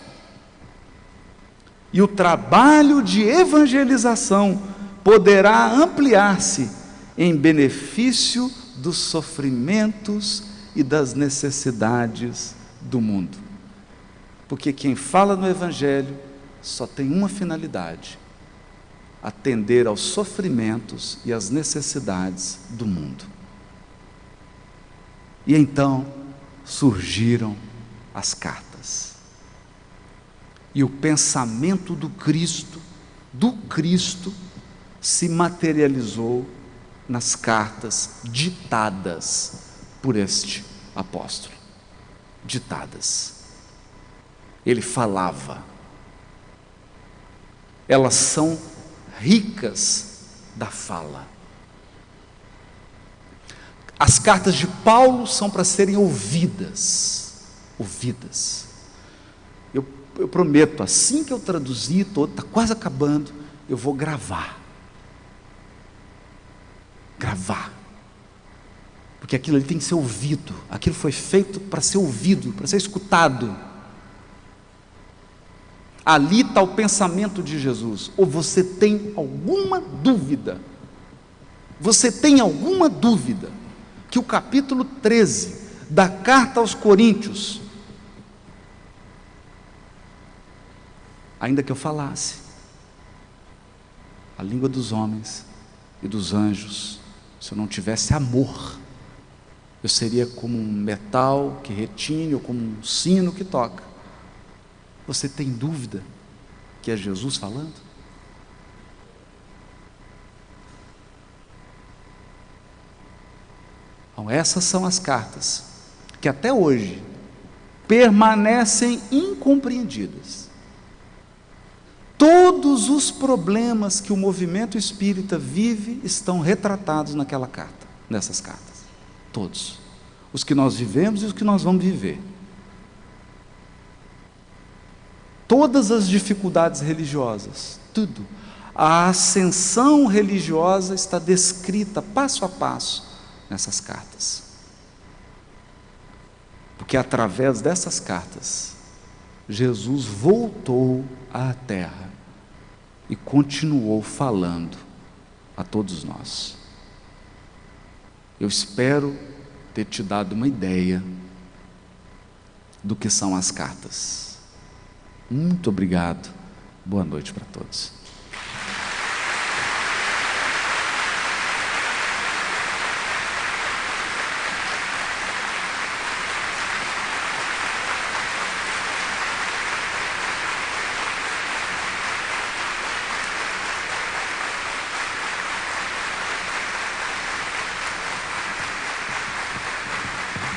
E o trabalho de evangelização poderá ampliar-se em benefício dos sofrimentos e das necessidades do mundo. Porque quem fala no Evangelho só tem uma finalidade: atender aos sofrimentos e às necessidades do mundo. E então surgiram as cartas. E o pensamento do Cristo se materializou nas cartas ditadas por este apóstolo. Ditadas. Ele falava. Elas são ricas da fala. As cartas de Paulo são para serem ouvidas. Eu prometo, assim que eu traduzir todo, está quase acabando, eu vou gravar. Porque aquilo ali tem que ser ouvido. Aquilo foi feito para ser ouvido, para ser escutado. Ali está o pensamento de Jesus. Ou você tem alguma dúvida? Você tem alguma dúvida que o capítulo 13 da carta aos Coríntios ainda que eu falasse a língua dos homens e dos anjos, se eu não tivesse amor, eu seria como um metal que retine ou como um sino que toca. Você tem dúvida que é Jesus falando? Então, essas são as cartas que até hoje permanecem incompreendidas. Todos os problemas que o movimento espírita vive estão retratados naquela carta, nessas cartas. Todos. Os que nós vivemos e os que nós vamos viver. Todas as dificuldades religiosas, tudo. A ascensão religiosa está descrita passo a passo nessas cartas. Porque através dessas cartas, Jesus voltou à terra e continuou falando a todos nós. Eu espero ter te dado uma ideia do que são as cartas. Muito obrigado. Boa noite para todos.